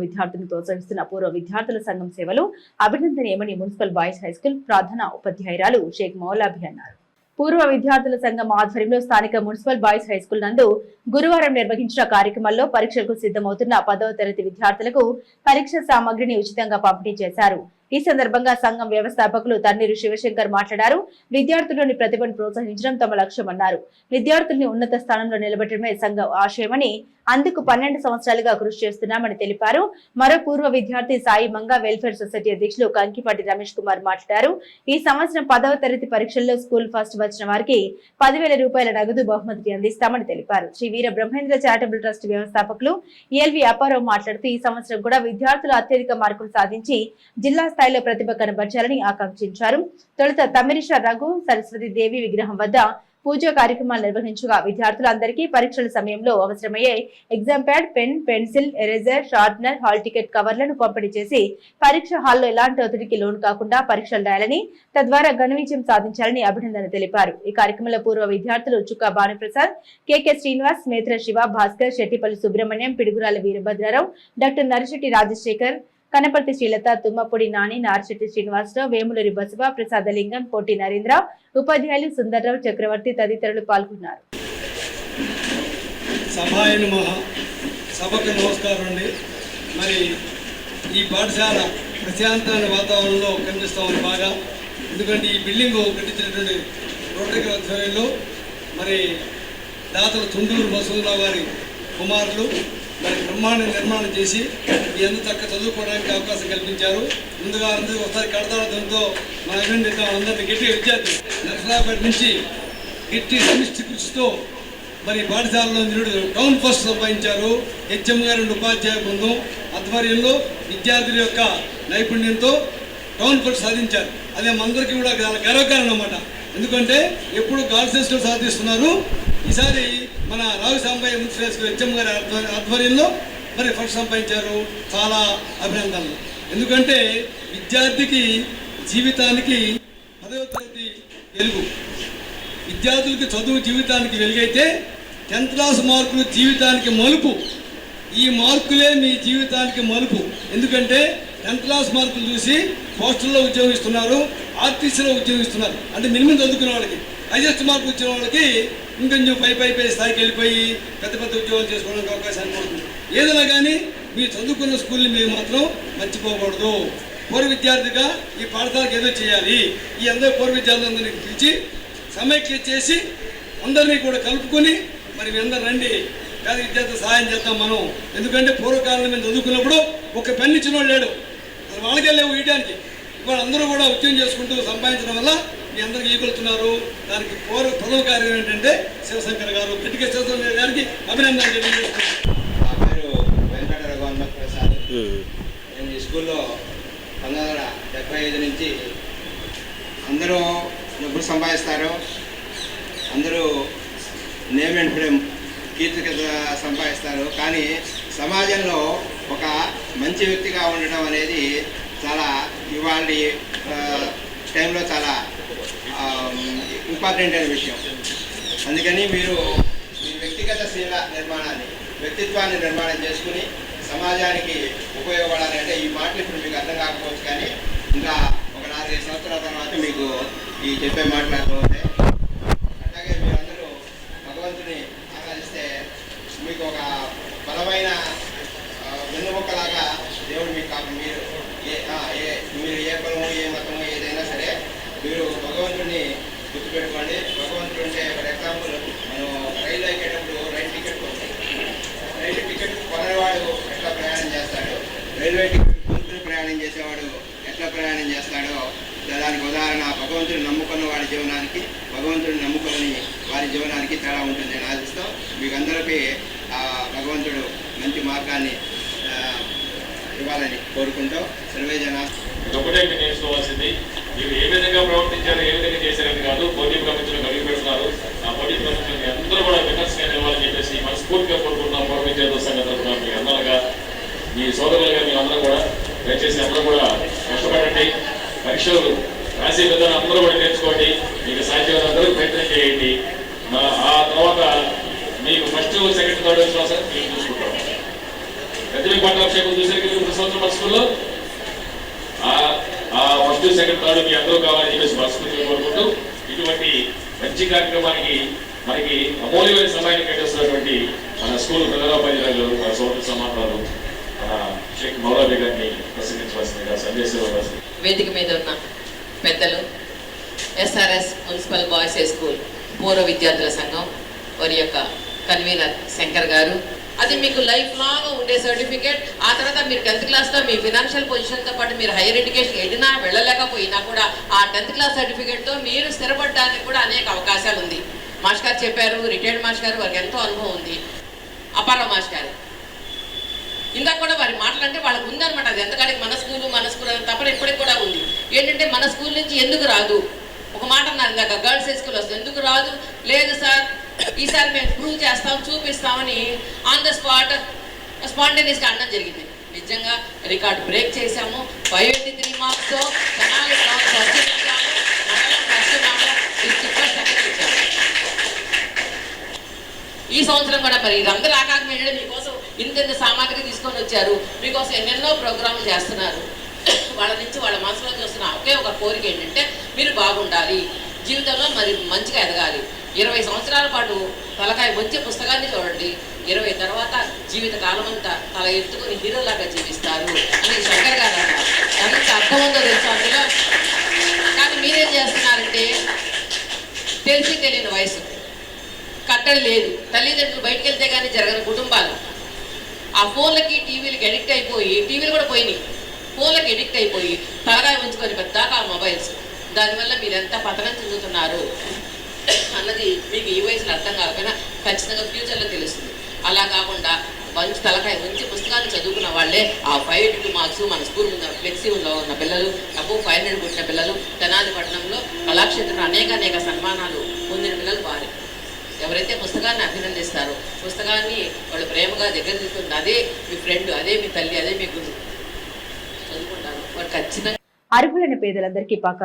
విద్యార్థులను ప్రోత్సహిస్తున్న పూర్వ విద్యార్థుల సంఘం సేవలు అభినందనీయమని మున్సిపల్ బాయ్స్ హైస్కూల్ ప్రధాన ఉపాధ్యాయురాలు షేక్ మౌలాబి అన్నారు. పూర్వ విద్యార్థుల సంఘం ఆధ్వర్యంలో స్థానిక మున్సిపల్ బాయ్స్ హైస్కూల్ నందు గురువారం నిర్వహించిన కార్యక్రమంలో పరీక్షలకు సిద్ధమవుతున్న 10వ తరగతి విద్యార్థులకు పరీక్ష సామగ్రిని ఉచితంగా పంపిణీ చేశారు. ఈ సందర్భంగా సంఘం వ్యవస్థాపకులు తన్నీరు శివశంకర్ మాట్లాడారు. విద్యార్థుల్లోని ప్రతిభను ప్రోత్సహించడం తమ లక్ష్యమన్నారు. విద్యార్థుల్ని ఉన్నత స్థానంలో నిలబెట్టడమే సంఘం ఆశయమని, అందుకు 12 సంవత్సరాలుగా కృషి చేస్తున్నామని తెలిపారు. మరో పూర్వ విద్యార్థి సాయి మంగా వెల్ఫేర్ సొసైటీ అధ్యక్షులు కంకిపాటి రమేష్ కుమార్ మాట్లాడారు. ఈ సంవత్సరం 10వ తరగతి పరీక్షల్లో స్కూల్ ఫస్ట్ వచ్చిన వారికి 10,000 రూపాయల నగదు బహుమతి అందిస్తామని తెలిపారు. శ్రీ వీర బ్రహ్మేంద్ర చారిటబుల్ ట్రస్ట్ వ్యవస్థాపకులు ఎల్వి అప్పారావు మాట్లాడుతూ ఈ సంవత్సరం కూడా విద్యార్థులు అత్యధిక మార్కులు సాధించి జిల్లా స్థాయిలో ప్రతిభ కనబర్చాలని ఆకాంక్షించారు. తొలుత తమిరిష రఘు సరస్వతి దేవి విగ్రహం వద్ద పూజా కార్యక్రమాలు నిర్వహించగా విద్యార్థులందరికీ పరీక్షల సమయంలో అవసరమయ్యే exam pad, pen, pencil, eraser, sharpener, hall ticket కవర్లను పంపిణీ చేసి పరీక్ష హాల్లో ఎలాంటి ఒత్తిడికి లోను కాకుండా పరీక్షలు రాయాలని, తద్వారా ఘన విజయం సాధించాలని అభినందన తెలిపారు. ఈ కార్యక్రమంలో పూర్వ విద్యార్థులు చుక్కా భానుప్రసాద్, కెకే శ్రీనివాస్, మేత్ర శివ, భాస్కర్, శెట్టిపల్లి సుబ్రహ్మణ్యం, పిడుగురాల వీరభద్రరావు, డాక్టర్ నరిశెట్టి రాజశేఖర్, కనపర్తి శ్రీలత, తుమ్మపూడి నాని, నార్శెట్టి శ్రీనివాసరావు, వేములూరి బసవ, ప్రసాదలింగం, పోటీ నరేంద్ర, ఉపాధ్యాయులు సుందర్రావు, చక్రవర్తి తదితరులు పాల్గొన్నారు. సభకు నమస్కారం అండి. మరి ఈ పాఠశాల ప్రశాంతమైన వాతావరణంలో కనిపిస్తామని బాగా, ఎందుకంటే ఈ బిల్డింగ్ కట్టించినటువంటి రోటరీ ఆధ్వర్యంలో మరి దాతలు తుండూరు మసూదరావు గారి కుమారులు మరి బ్రహ్మాండ నిర్మాణం చేసి ఎంత చక్కగా చదువుకోవడానికి అవకాశం కల్పించారు. ముందుగా అందరూ ఒకసారి కడతాడంతో మన అభినందిద్దాం. అందరినీ గట్టి విద్యార్థులు నర్సరాపేట నుంచి గట్టి సమిష్టి కృషితో మరి పాఠశాలలో నిరుడు టౌన్ ఫస్ట్ సంపాదించారు. హెచ్ఎం గారి ఉపాధ్యాయ బృందం ఆధ్వర్యంలో విద్యార్థుల యొక్క నైపుణ్యంతో టౌన్ ఫస్ట్ సాధించారు. అదే మనందరికీ కూడా గర్వకారణం అన్నమాట. ఎందుకంటే ఎప్పుడు గాల్సెస్లో సాధిస్తున్నారు. ఈసారి మన రావి సాంబయ్య మున్సిపల్ హెచ్ఎం గారి ఆధ్వర్యంలో మరి ఫస్ట్ సంపాదించారు. చాలా అభినందనలు. ఎందుకంటే విద్యార్థికి జీవితానికి 10వ తరగతి వెలుగు. విద్యార్థులకి చదువు జీవితానికి వెలుగైతే 10th క్లాస్ మార్కులు జీవితానికి మలుపు. ఈ మార్కులే మీ జీవితానికి మలుపు. ఎందుకంటే 10th క్లాస్ మార్కులు చూసి పోస్టల్లో ఉద్యోగిస్తున్నారు, ఆర్టీసీలో ఉద్యోగిస్తున్నారు. అంటే మినిమం చదువుకునే వాళ్ళకి, హైయెస్ట్ మార్కులు వచ్చిన వాళ్ళకి ఇంకొంచెం పై స్థాయికి వెళ్ళిపోయి పెద్ద ఉద్యోగాలు చేసుకోవడానికి అవకాశం ఉంటుంది. ఏదైనా కానీ మీరు చదువుకున్న స్కూల్ని మీరు మాత్రం మర్చిపోకూడదు. పూర్వ విద్యార్థిగా ఈ పాఠశాలకు ఏదో చేయాలి. ఈ అందరూ పూర్వ విద్యార్థులందరినీ పిలిచి సమైక్య చేసి అందరినీ కూడా కలుపుకొని మరి మీ అందరూ రండి, పేద విద్యార్థులు సహాయం చేద్దాం మనం. ఎందుకంటే పూర్వకాలంలో మేము చదువుకున్నప్పుడు ఒక పెన్ను ఇచ్చిన వాళ్ళు లేడు, వాళ్ళకే లేవు ఇవ్వడానికి. ఇవాళ అందరూ కూడా ఉద్యోగం చేసుకుంటూ సంపాదించడం వల్ల మీ అందరికి ఈగొలుతున్నారు. దానికి ప్రథమ కార్యం ఏంటంటే శివశంకర్ గారు, గట్టిగా శివశంకర్ గారికి అభినందనలు తెలియజేస్తున్నారు. నా పేరు వెంకట రఘువన్మత్ ప్రసాద్. నేను ఈ స్కూల్లో 1975 నుంచి అందరూ డబ్బులు సంపాదిస్తారు, అందరూ నేమ్ అండ్ ఫేమ్ కీర్తికత సంపాదిస్తారు. కానీ సమాజంలో ఒక మంచి వ్యక్తిగా ఉండడం అనేది చాలా ఇవాళ టైంలో చాలా ఇంపార్టెంట్ అయిన విషయం. అందుకని మీరు మీ వ్యక్తిగతశీల నిర్మాణాన్ని, వ్యక్తిత్వాన్ని నిర్మాణం చేసుకుని సమాజానికి ఉపయోగపడాలి. అంటే ఈ మాటలు ఇప్పుడు మీకు అర్థం కాకపోవచ్చు, కానీ ఇంకా ఒక 4-5 సంవత్సరాల తర్వాత మీకు ఈ చెప్పే మాటలు అర్థమవుతాయి. అట్లాగే మీరందరూ భగవంతుని ఆరాధిస్తే మీకు ఒక బలమైన వెన్నుముక్కలాగా దేవుడు మీకు మీరు ఏ కులము, ఏ మతము, ఏదైనా సరే మీరు భగవంతుడిని గుర్తుపెట్టుకోండి. భగవంతుడు అంటే ఫర్ ఎగ్జాంపుల్ మనం రైలు ఎక్కేటప్పుడు రైలు టికెట్ కొనేవాడు ఎట్లా ప్రయాణం చేస్తాడు, రైల్వే టికెట్ కొనుక్కుని ప్రయాణం చేసేవాడు ఎట్లా ప్రయాణం చేస్తాడో దానికి ఉదాహరణ భగవంతుడిని నమ్ముకున్న వాడి జీవనానికి, భగవంతుడిని నమ్ముకొని వారి జీవనానికి తేడా ఉంటుందని ఆశిస్తాం. మీకు అందరికీ భగవంతుడు మంచి మార్గాన్ని ఇవ్వాలని కోరుకుంటూ సర్వేజన ఒకటే నేర్చుకోవాల్సింది. మీరు ఏ విధంగా ప్రవర్తించారు, ఏ విధంగా చేశారని కాదు, పోటీ ప్రపంచంలో కలిగి పెడుతున్నారు. ఆ పోటీ ప్రపంచంలో అందరూ కూడా విమర్శగా నిలవాలని చెప్పేసి మనస్ఫూర్తిగా కోరుకుంటున్నాం. పూర్వ విద్యార్థుల సంఘం తరఫున మీ అందరుగా, మీ సోదరులుగా మీ అందరూ కూడా దయచేసి అందరూ కూడా కష్టపడండి. పరీక్షలు రాసే విధానం అందరూ కూడా నేర్చుకోండి. మీకు సాధ్యమైన అందరూ ప్రయత్నం చేయండి. ఆ తర్వాత మీకు ఫస్ట్, సెకండ్, థర్డ్ వచ్చినా సరే మీరు చూసుకుంటాం. ప్రతిభ పట్టాభిషేకం చూసరికి ప్రతి సంవత్సరం మన స్కూల్లో ఫస్ట్ సెకండ్ థర్డ్ మీ అందరూ కావాలని చెప్పేసి మనస్ఫూర్తిగా కోరుకుంటూ ఇటువంటి మంచి కార్యక్రమానికి మనకి అమూల్యమైన సమయాన్ని కేటాయిస్తున్నటువంటి మన స్కూల్ ప్రధానోపాధ్యాయులు మన సోదరు సమాధానాలు మన షేక్ మౌలాబీ గారిని ప్రసంగించవలసిందిగా సందేశం. వేదిక మీద ఉన్న పెద్దలు, SRS municipal boys high school పూర్వ విద్యార్థుల సంఘం వారి యొక్క కన్వీనర్ శంకర్ గారు, అది మీకు లైఫ్ లాంగ్ ఉండే సర్టిఫికేట్. ఆ తర్వాత మీరు 10th క్లాస్లో మీ ఫినాన్షియల్ పొజిషన్తో పాటు మీరు హైయర్ ఎడ్యుకేషన్ ఎడినా వెళ్ళలేకపోయినా కూడా ఆ 10th క్లాస్ సర్టిఫికేట్తో మీరు స్థిరపడడానికి కూడా అనేక అవకాశాలు ఉంది. మాస్టర్ గారు చెప్పారు, రిటైర్డ్ మాస్టర్ గారు, వారికి ఎంతో అనుభవం ఉంది. అపారావు మాస్టర్ గారు ఇందాక కూడా వారి మాటలంటే వాళ్ళకు ఉందన్నమాట. అది ఎంతకాడికి మన స్కూల్ అని తప్పని ఇప్పటికి కూడా ఉంది. ఏంటంటే మన స్కూల్ నుంచి ఎందుకు రాదు, ఒక మాట అన్నారు ఇందాక, గర్ల్స్ హై స్కూల్ వస్తుంది ఎందుకు రాదు, లేదు సార్ ఈసారి మేము ప్రూవ్ చేస్తాం చూపిస్తామని ఆన్ ద స్పాట్ స్పాంటేనియస్గా అనడం జరిగింది. నిజంగా రికార్డ్ బ్రేక్ చేశాము. 583 మార్క్స్తో తెనాలి ఫస్ట్ ఇచ్చాము, మండలం ఫస్ట్ ఇచ్చాము, డిస్ట్రిక్ట్ ఫస్ట్ సెకండ్ ఇచ్చాము. ఈ సంవత్సరం కూడా మరి ఇదందరూ ఆకాంక్ష మీకోసం ఇంత సామాగ్రి తీసుకొని వచ్చారు, మీకోసం ఎన్నెన్నో ప్రోగ్రాములు చేస్తున్నారు. వాళ్ళ నుంచి వాళ్ళ మనసులో చూస్తున్న ఒకే ఒక కోరిక ఏంటంటే మీరు బాగుండాలి, జీవితంలో మరి మంచిగా ఎదగాలి. 20 సంవత్సరాల పాటు తలకాయ వచ్చే పుస్తకాన్ని చూడండి, 20 తర్వాత జీవిత కాలం అంతా తల ఎత్తుకుని హీరోలాగా జీవిస్తారు అని శంకర్ గారు అన్నారు. ఎంత అర్థం ఉందో తెలుసు అందులో. కానీ మీరేం చేస్తున్నారంటే తెలిసి తెలియని వయసు, కట్టడి లేదు, తల్లిదండ్రులు బయటకు వెళ్తే కానీ జరగని కుటుంబాలు, ఆ ఫోన్లకి టీవీలకి అడిక్ట్ అయిపోయి, టీవీలు కూడా పోయినాయి, ఫోన్లకి అడిక్ట్ అయిపోయి తలకాయ ఉంచుకొని పెద్దాక ఆ మొబైల్స్, దానివల్ల మీరు ఎంత పతనం చెందుతున్నారు అన్నది మీకు ఈ వయసులో అర్థం కాకపోయినా ఖచ్చితంగా ఫ్యూచర్లో తెలుస్తుంది. అలా కాకుండా మంచి తలకాయ మంచి పుస్తకాలు చదువుకున్న వాళ్ళే ఆ 582 మార్క్స్ మన స్కూల్ ఉన్న ఫ్లెక్సీలో ఉన్న పిల్లలు, అబ్బో 500 పుట్టిన పిల్లలు, తెనాలి పట్టణంలో కళాక్షేత్రంలో అనేక సన్మానాలు పొందిన పిల్లలు వారు. ఎవరైతే పుస్తకాన్ని అభినందిస్తారో, పుస్తకాన్ని వాళ్ళు ప్రేమగా దగ్గర తీసుకుంటారు, అదే మీ ఫ్రెండ్, అదే మీ తల్లి, అదే మీ గురువు చదువుకుంటారు, వారు ఖచ్చితంగా అర్హులైన పేదలందరికీ